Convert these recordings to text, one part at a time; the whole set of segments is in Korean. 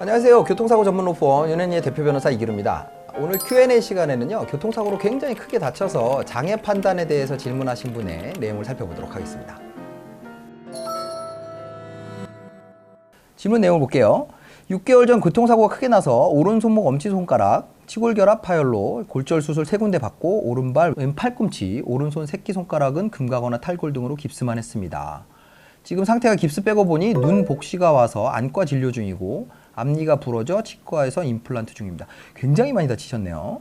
안녕하세요. 교통사고 전문 로펌 윤현희의 대표 변호사 이기루입니다. 오늘 Q&A 시간에는요, 교통사고로 굉장히 크게 다쳐서 장애 판단에 대해서 질문하신 분의 내용을 살펴보도록 하겠습니다. 질문 내용을 볼게요. 6개월 전 교통사고가 크게 나서 오른손목 엄지손가락, 치골결합 파열로 골절 수술 3군데 받고 오른발, 왼 팔꿈치, 오른손 새끼손가락은 금가거나 탈골 등으로 깁스만 했습니다. 지금 상태가 깁스 빼고 보니 눈 복시가 와서 안과 진료 중이고 앞니가 부러져 치과에서 임플란트 중입니다. 굉장히 많이 다치셨네요.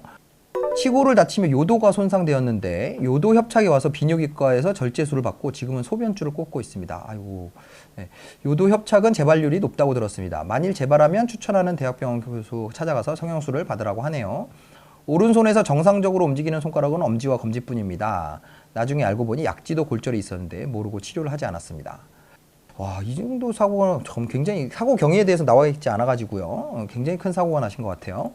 치골을 다치며 요도가 손상되었는데 요도 협착이 와서 비뇨기과에서 절제술을 받고 지금은 소변줄을 꽂고 있습니다. 아이고. 네. 요도 협착은 재발률이 높다고 들었습니다. 만일 재발하면 추천하는 대학병원 교수 찾아가서 성형술을 받으라고 하네요. 오른손에서 정상적으로 움직이는 손가락은 엄지와 검지뿐입니다. 나중에 알고 보니 약지도 골절이 있었는데 모르고 치료를 하지 않았습니다. 와, 이 정도 사고가 굉장히 사고 경위에 대해서 나와 있지 않아가지고요. 굉장히 큰 사고가 나신 것 같아요.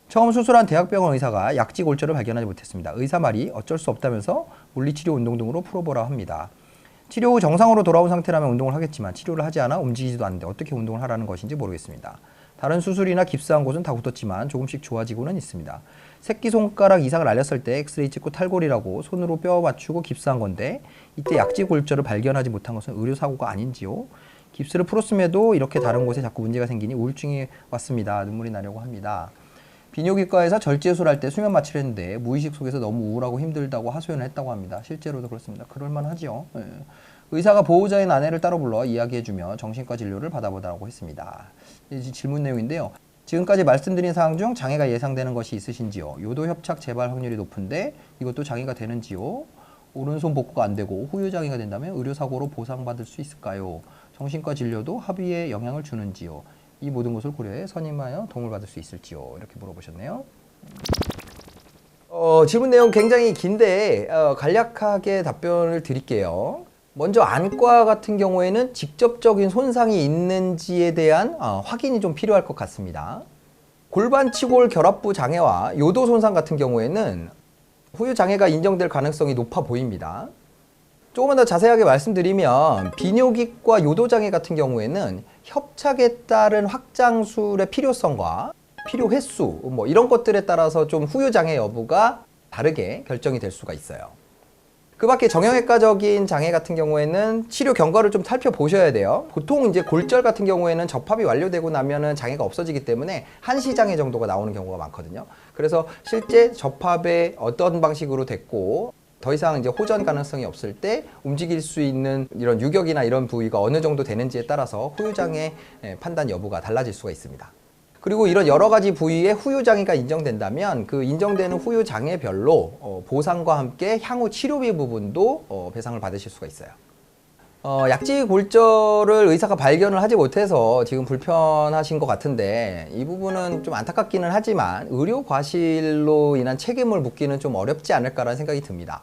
처음 수술한 대학병원 의사가 약지 골절을 발견하지 못했습니다. 의사 말이 어쩔 수 없다면서 물리치료 운동 등으로 풀어보라 합니다. 치료 후 정상으로 돌아온 상태라면 운동을 하겠지만 치료를 하지 않아 움직이지도 않는데 어떻게 운동을 하라는 것인지 모르겠습니다. 다른 수술이나 깁스한 곳은 다 굳었지만 조금씩 좋아지고는 있습니다. 새끼손가락 이상을 알렸을 때 엑스레이 찍고 탈골이라고 손으로 뼈 맞추고 깁스한 건데 이때 약지 골절을 발견하지 못한 것은 의료사고가 아닌지요? 깁스를 풀었음에도 이렇게 다른 곳에 자꾸 문제가 생기니 우울증이 왔습니다. 눈물이 나려고 합니다. 비뇨기과에서 절제술할 때 수면 마취를 했는데 무의식 속에서 너무 우울하고 힘들다고 하소연을 했다고 합니다. 실제로도 그렇습니다. 그럴만하죠. 네. 의사가 보호자인 아내를 따로 불러 이야기해주며 정신과 진료를 받아보라고 했습니다. 이제 질문 내용인데요. 지금까지 말씀드린 사항 중 장애가 예상되는 것이 있으신지요? 요도 협착 재발 확률이 높은데 이것도 장애가 되는지요? 오른손 복구가 안 되고 후유장애가 된다면 의료사고로 보상받을 수 있을까요? 정신과 진료도 합의에 영향을 주는지요? 이 모든 것을 고려해 선임하여 도움을 받을 수 있을지요? 이렇게 물어보셨네요. 질문 내용 굉장히 긴데 간략하게 답변을 드릴게요. 먼저 안과 같은 경우에는 직접적인 손상이 있는지에 대한 확인이 좀 필요할 것 같습니다. 골반치골 결합부 장애와 요도 손상 같은 경우에는 후유 장애가 인정될 가능성이 높아 보입니다. 조금만 더 자세하게 말씀드리면 비뇨기과 요도 장애 같은 경우에는 협착에 따른 확장술의 필요성과 필요 횟수 이런 것들에 따라서 좀 후유 장애 여부가 다르게 결정이 될 수가 있어요. 그 밖에 정형외과적인 장애 같은 경우에는 치료 경과를 좀 살펴보셔야 돼요. 보통 이제 골절 같은 경우에는 접합이 완료되고 나면은 장애가 없어지기 때문에 한시장애 정도가 나오는 경우가 많거든요. 그래서 실제 접합에 어떤 방식으로 됐고 더 이상 이제 호전 가능성이 없을 때 움직일 수 있는 이런 유격이나 이런 부위가 어느 정도 되는지에 따라서 후유장애 판단 여부가 달라질 수가 있습니다. 그리고 이런 여러 가지 부위에 후유장애가 인정된다면 그 인정되는 후유장애별로 보상과 함께 향후 치료비 부분도 배상을 받으실 수가 있어요. 약지 골절을 의사가 발견을 하지 못해서 지금 불편하신 것 같은데 이 부분은 좀 안타깝기는 하지만 의료 과실로 인한 책임을 묻기는 좀 어렵지 않을까라는 생각이 듭니다.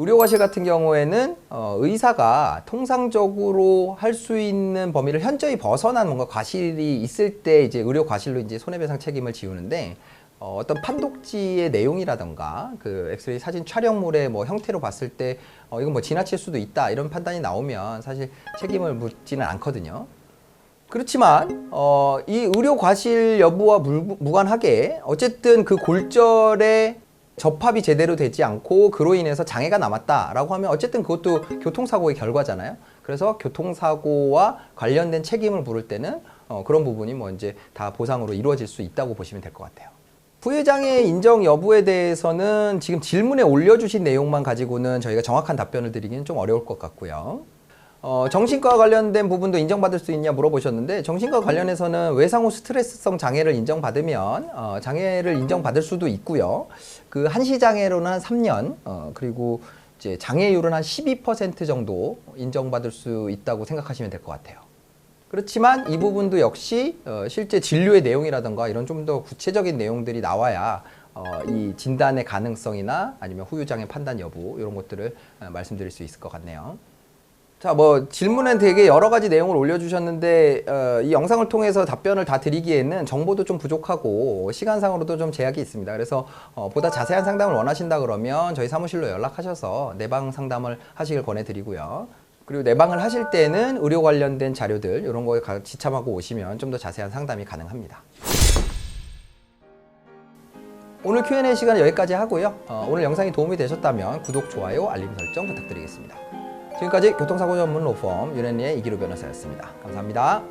의료과실 같은 경우에는 의사가 통상적으로 할 수 있는 범위를 현저히 벗어난 뭔가 과실이 있을 때 이제 의료과실로 이제 손해배상 책임을 지우는데 어떤 판독지의 내용이라던가 그 엑스레이 사진 촬영물의 형태로 봤을 때 이건 지나칠 수도 있다 이런 판단이 나오면 사실 책임을 묻지는 않거든요. 그렇지만 이 의료과실 여부와 무관하게 어쨌든 그 골절의 접합이 제대로 되지 않고 그로 인해서 장애가 남았다라고 하면 어쨌든 그것도 교통사고의 결과잖아요. 그래서 교통사고와 관련된 책임을 물을 때는 그런 부분이 이제 다 보상으로 이루어질 수 있다고 보시면 될 것 같아요. 후유장애 인정 여부에 대해서는 지금 질문에 올려주신 내용만 가지고는 저희가 정확한 답변을 드리기는 좀 어려울 것 같고요. 정신과 관련된 부분도 인정받을 수 있냐 물어보셨는데 정신과 관련해서는 외상후 스트레스성 장애를 인정받으면 장애를 인정받을 수도 있고요. 그 한시장애로는 한 3년 그리고 이제 장애율은 한 12% 정도 인정받을 수 있다고 생각하시면 될 것 같아요. 그렇지만 이 부분도 역시 실제 진료의 내용이라든가 이런 좀 더 구체적인 내용들이 나와야 이 진단의 가능성이나 아니면 후유장애 판단 여부 이런 것들을 말씀드릴 수 있을 것 같네요. 자, 질문엔 되게 여러 가지 내용을 올려주셨는데 이 영상을 통해서 답변을 다 드리기에는 정보도 좀 부족하고 시간상으로도 좀 제약이 있습니다. 그래서 보다 자세한 상담을 원하신다 그러면 저희 사무실로 연락하셔서 내방 상담을 하시길 권해드리고요. 그리고 내방을 하실 때는 의료 관련된 자료들 이런 거에 지참하고 오시면 좀 더 자세한 상담이 가능합니다. 오늘 Q&A 시간은 여기까지 하고요. 오늘 영상이 도움이 되셨다면 구독, 좋아요, 알림 설정 부탁드리겠습니다. 지금까지 교통사고 전문 로펌 윤현리의 이기로 변호사였습니다. 감사합니다.